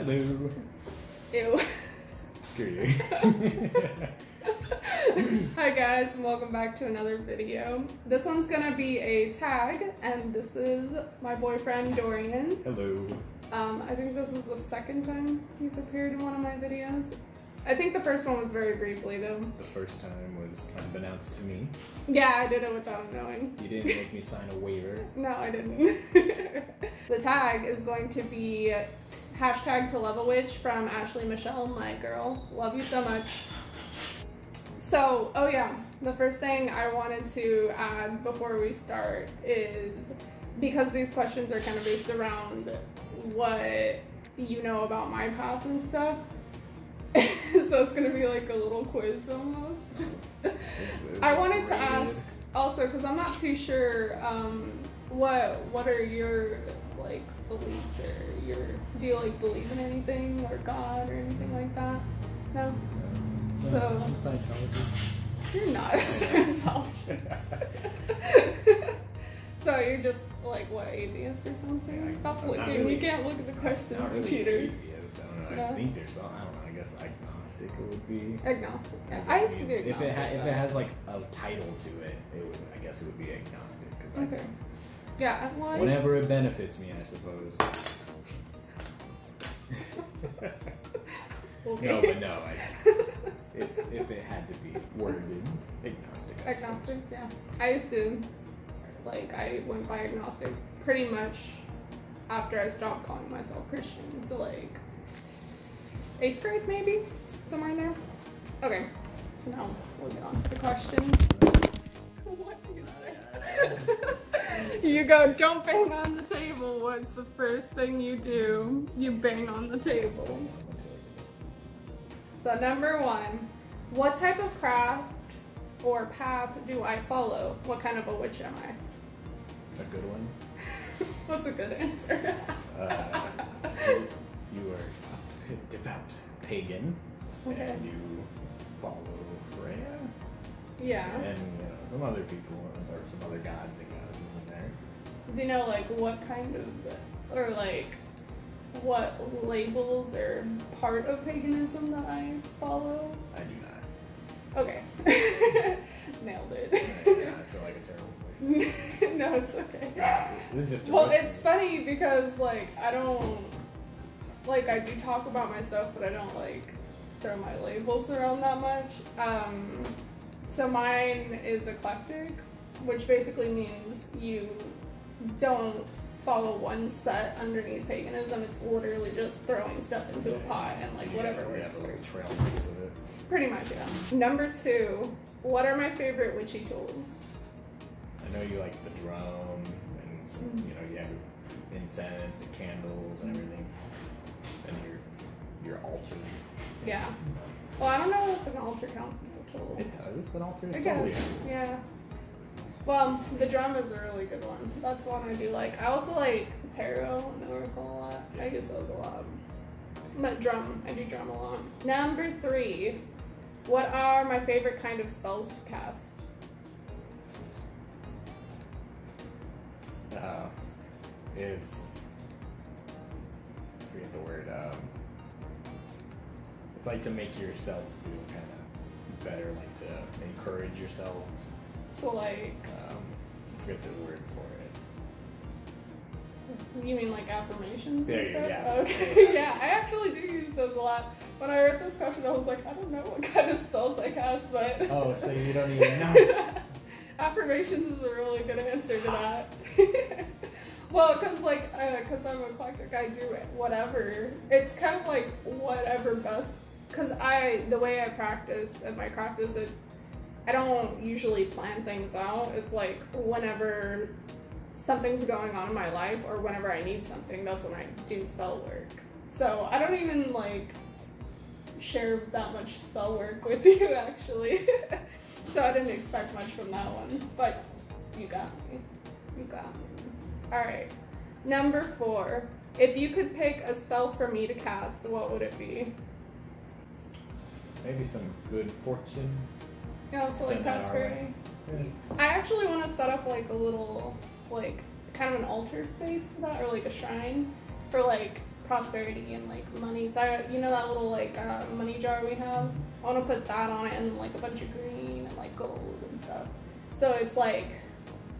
Hello. Ew. Screw you. Hi guys, and welcome back to another video. This one's gonna be a tag, and this is my boyfriend Dorian. Hello. I think this is the second time you've appeared in one of my videos. I think the first one was very briefly though. The first time was unbeknownst to me. Yeah, I did it without knowing. You didn't make me sign a waiver. No, I didn't. The tag is going to be hashtag ToLoveAWitch from Michele, my girl. Love you so much. So, oh yeah, the first thing I wanted to add before we start is, because these questions are kind of based around what you know about my path and stuff, so it's gonna be like a little quiz almost. I wanted to ask also, because I'm not too sure, what are your like beliefs, or do you like believe in anything or God or anything like that? No? So I'm a Scientologist. You're not a Scientologist. So you're just like what, atheist or something? Yeah, Stop I'm not looking. really, you can't look at the questions, not really cheater. atheist. I don't know. No? I think there's some. I don't know. I guess agnostic it would be. Agnostic. Yeah. I used to be If agnostic. it has like a title to it, I guess it would be agnostic. Cause Okay. Yeah. Well, whenever it benefits me, I suppose. Okay. No, but no. If it had to be worded agnostic. Agnostic. Yeah. I used to. I went by agnostic pretty much after I stopped calling myself Christian. So like 8th grade maybe? Somewhere in there. Okay, so now we'll get on to the questions. What do you say? You go, don't bang on the table. What's the first thing you do? You bang on the table. So number 1, what type of craft or path do I follow? What kind of a witch am I? A good one. What's a good answer? You are a devout pagan, Okay. and you follow Freya, Yeah. and some other people, or some other gods and goddesses in there. Do you know like what kind of, or like what labels are part of paganism that I follow? I do not. Okay. Nailed it. Yeah, I feel like a terrible person. No, it's okay. This is just. Well, it's funny because like I don't, like I do talk about my stuff, but I don't like throw my labels around that much. So mine is eclectic, which basically means you don't follow one set underneath paganism. It's literally just throwing stuff into a pot and like whatever works. A little trailblaze of it. Pretty much, yeah. Number 2, what are my favorite witchy tools? I know you like the drum, and some, you have incense and candles and everything, and your altar. Yeah. Well, I don't know if an altar counts as a tool. It does. An altar is I totally. guess, yeah. Well, the drum is a really good one. That's the one I do like. I also like tarot and oracle a lot. I use those a lot. But drum, I do drum a lot. Number 3, what are my favorite kind of spells to cast? It's, I forget the word. It's like to make yourself feel kind of better, like to encourage yourself. So like, I forget the word for it. you mean like affirmations and Yeah, stuff? yeah. Okay. Yeah, I actually do use those a lot. When I read this question, I was like, I don't know what kind of spells I cast, but... Oh, so you don't even know. Affirmations is a really good answer to that. Well, because I'm eclectic, I do whatever. It's kind of like whatever best. Because the way I practice at my craft is that I don't usually plan things out. It's like whenever something's going on in my life or whenever I need something, that's when I do spell work. So I don't even like share that much spell work with you actually. So I didn't expect much from that one, but you got me. You got me. Alright, number 4. If you could pick a spell for me to cast, what would it be? Maybe some good fortune. Yeah, so like Send that our prosperity. way. I actually want to set up like a little, like, kind of an altar space for that, or like a shrine for like prosperity and like money. So you know that little like money jar we have? I want to put that on it and like a bunch of green and like gold and stuff. So it's like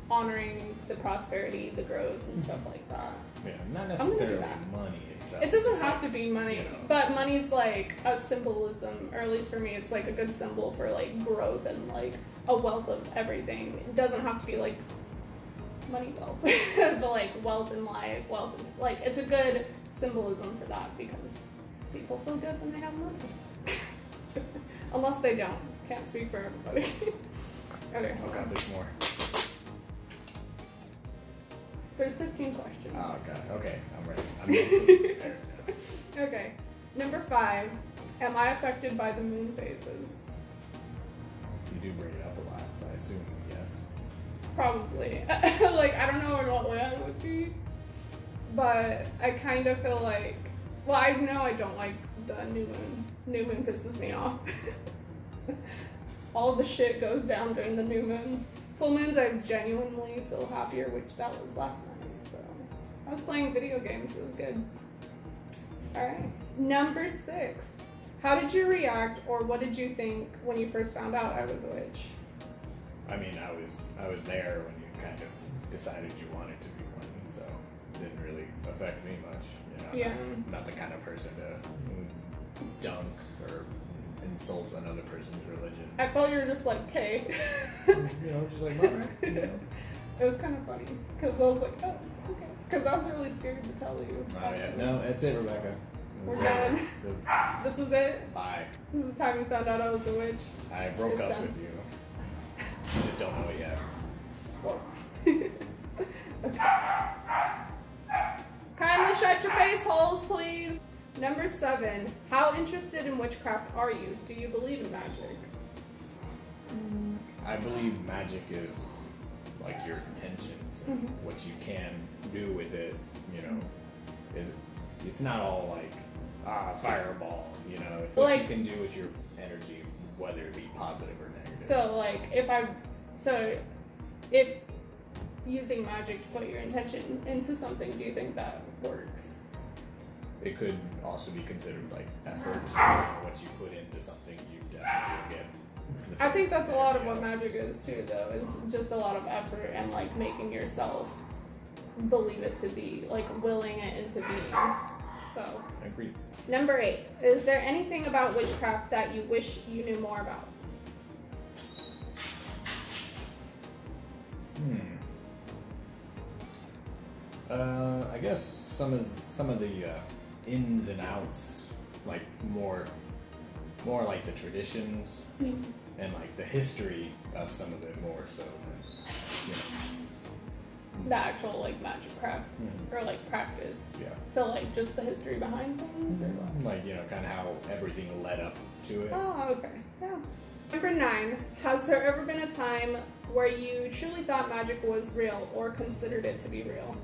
honoring the prosperity, the growth and stuff like that. Yeah, not necessarily money itself. It doesn't have to be money, you know, but money's like a symbolism, or at least for me, it's like a good symbol for like growth and like a wealth of everything. It doesn't have to be like money wealth, but like wealth in life, wealth, like it's a good symbolism for that because people feel good when they have money. Unless they don't. Can't speak for everybody. Okay. Oh god, there's more. There's 15 questions. Oh god, okay, I'm ready. I'm ready. Okay. Number 5. Am I affected by the moon phases? You do bring it up a lot, so I assume yes. Probably. Like, I don't know in what way I would be, but I kind of feel like, well, I know I don't like the new moon. New moon pisses me off. All the shit goes down during the new moon. Full moons, I genuinely feel happier, which that was last night, so. I was playing video games, it was good. Alright. Number 6. How did you react, or what did you think when you first found out I was a witch? I mean, I was there when you kind of decided you wanted to be one, so it didn't really affect me much. You know, Yeah. Not the kind of person to dunk or insult another person's religion. I felt you were just like, okay. You know, just like, alright. You know. It was kind of funny, because I was like, oh, okay. Because I was really scared to tell you. Oh yeah, no, that's it, Rebecca. We're done. This is it? Bye. This is the time you found out I was a witch. I broke It's up done. with you. You just don't know it yet. Well. Kindly shut your face holes, please. Number 7. How interested in witchcraft are you? Do you believe in magic? I believe magic is like your intentions and what you can do with it, you know. It's not all like fireball, you know. It's what like, you can do with your energy, whether it be positive or negative. So like if using magic to put your intention into something, do you think that works? It could also be considered like effort. You know, what you put into something, you definitely get. I think that's a lot of what magic is too, though, is just a lot of effort and like making yourself believe it to be, like willing it into being. So. I agree. Number 8. Is there anything about witchcraft that you wish you knew more about? I guess some of the ins and outs, like more like the traditions and like the history of some of it more so than, you know. The actual like magic craft or like practice. Yeah. So like just the history behind things or what? Like, you know, kind of how everything led up to it. Oh, okay. Yeah. Number 9. Has there ever been a time where you truly thought magic was real or considered it to be real?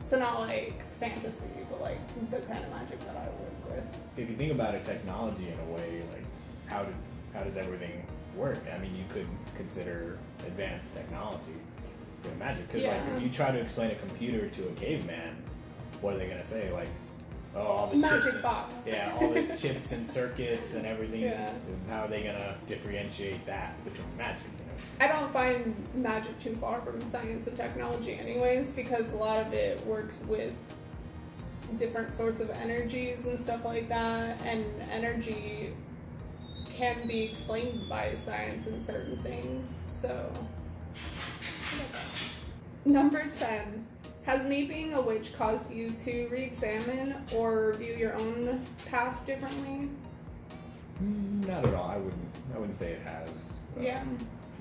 So not like fantasy, but like the kind of magic that I work with. If you think about it, technology in a way, like how does everything work? I mean, you could consider advanced technology magic, because like if you try to explain a computer to a caveman, what are they gonna say? Like, oh, all the magic chips box. all the chips and circuits and everything. Yeah. How are they gonna differentiate that between magic? You know? I don't find magic too far from science and technology anyways, because a lot of it works with different sorts of energies and stuff like that, and energy can be explained by science in certain things, so. Number 10. Has me being a witch caused you to re-examine or view your own path differently? Not at all. I wouldn't say it has. Yeah.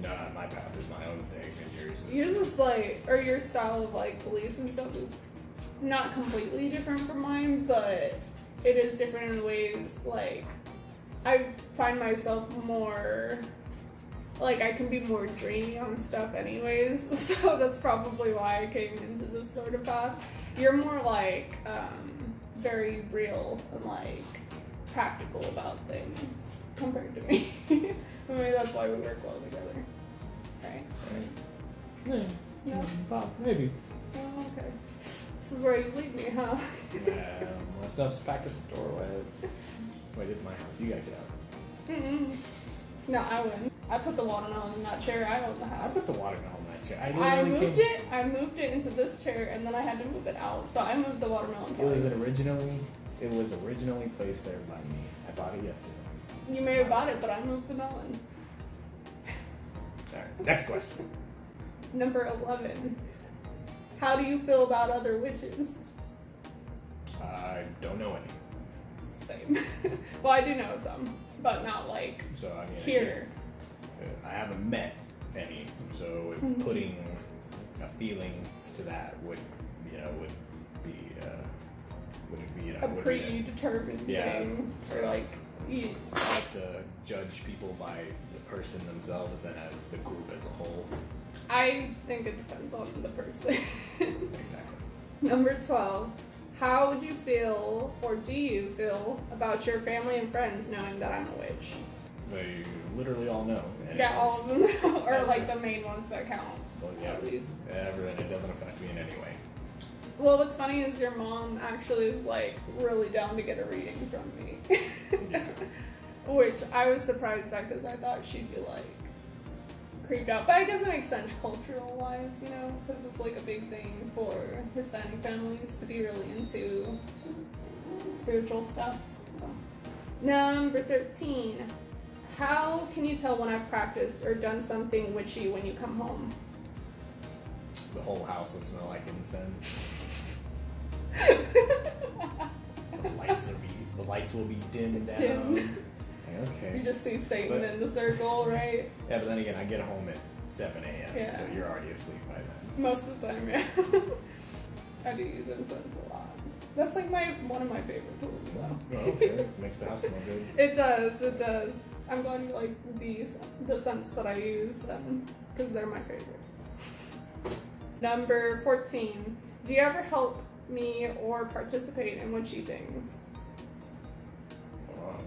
No, my path is my own thing, and yours is. Yours is like, or your style of like beliefs and stuff is not completely different from mine, but it is different in ways. Like, I find myself more, like, I can be more dreamy on stuff anyways, so that's probably why I came into this sort of path. You're more like, very real and like practical about things compared to me. Maybe that's why we work well together. Right? Yeah. No? Maybe. Oh, okay. This is where you leave me, huh? My stuff's packed at the doorway. Wait, this is my house. You gotta get out. Mm-mm. No, I wouldn't. I put the watermelon in that chair. I own the house. I put the watermelon in that chair. I moved it into this chair, and then I had to move it out. So I moved the watermelon twice. It was originally placed there by me. I bought it yesterday. You may have bought it, but I moved the melon. Alright, next question. Number 11. How do you feel about other witches? I don't know any. Same. Well, I do know some, but not like here. I haven't met any, so putting a feeling to that would be a predetermined thing, or like. I like to judge people by the person themselves than as the group as a whole. I think it depends on the person. Exactly. Number 12. How would you feel, or do you feel, about your family and friends knowing that I'm a witch? They literally all know. Yeah, all of them know, or like the main ones that count. Well, yeah, at least. Everyone, it doesn't affect me in any way. Well, what's funny is your mom actually is like really down to get a reading from me. Yeah. Which I was surprised by because I thought she'd be like creeped out. But I guess it makes sense cultural wise, you know, because it's like a big thing for Hispanic families to be really into spiritual stuff. So. Number 13. How can you tell when I've practiced or done something witchy when you come home? The whole house will smell like incense. The lights will be dimmed down. Dim. Okay. You just see Satan in the circle, right? Yeah, but then again, I get home at 7 a.m., yeah. so you're already asleep by then. Most of the time, yeah. I do use incense a lot. That's like one of my favorite tools, though. Oh, okay. Makes the house smell good. It does. I'm glad you like the scents that I use then, because they're my favorite. Number 14. Do you ever help me or participate in witchy things?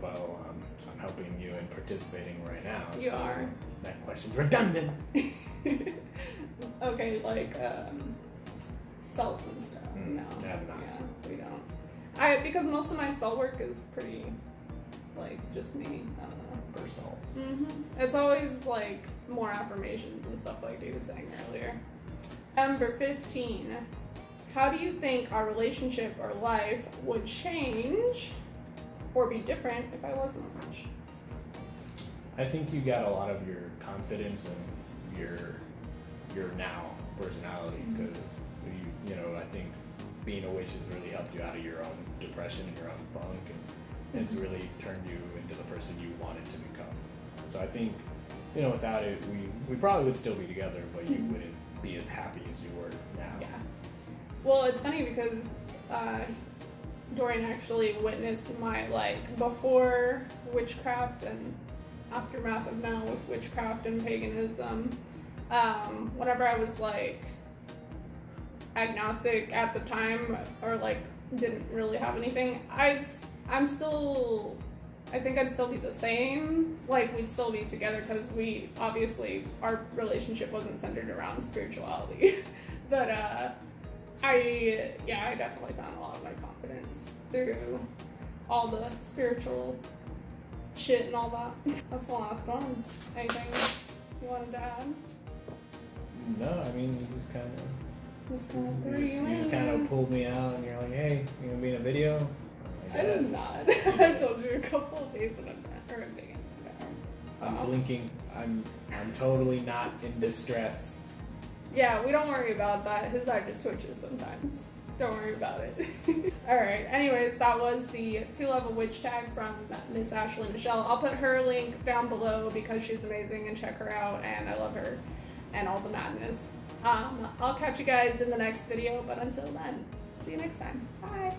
Well, I'm helping you and participating right now. You are. That question's redundant. Okay, like spells and stuff. No. Yeah, we don't. Because most of my spell work is pretty, like, just me. I don't know. Personal. Mm-hmm. It's always like more affirmations and stuff like you were saying earlier. Number 15. How do you think our relationship or life would change or be different if I wasn't a witch? I think you got a lot of your confidence and your now personality because you know I think being a witch has really helped you out of your own depression and your own funk and it's really turned you into the person you wanted to become. So I think without it we probably would still be together, but you wouldn't be as happy as you were now. Yeah. Well, it's funny because Dorian actually witnessed my before witchcraft and aftermath of now with witchcraft and paganism. Whenever I was agnostic at the time or didn't really have anything, I think I'd still be the same. We'd still be together because our relationship wasn't centered around spirituality. But I definitely found a lot of my confidence through all the spiritual shit and all that. That's the last one. Anything you wanted to add? No, I mean, you just kind of threw you in. You just kind of pulled me out and you're like, hey, you gonna be in a video? I did not. I told you a couple of days in advance. I'm blinking. I'm totally not in distress. Yeah, we don't worry about that. His eye just twitches sometimes. Don't worry about it. Alright, anyways, that was the ToLoveAWitch tag from Miss Ashley Michele. I'll put her link down below because she's amazing and check her out and I love her and all the madness. I'll catch you guys in the next video, but until then, see you next time. Bye!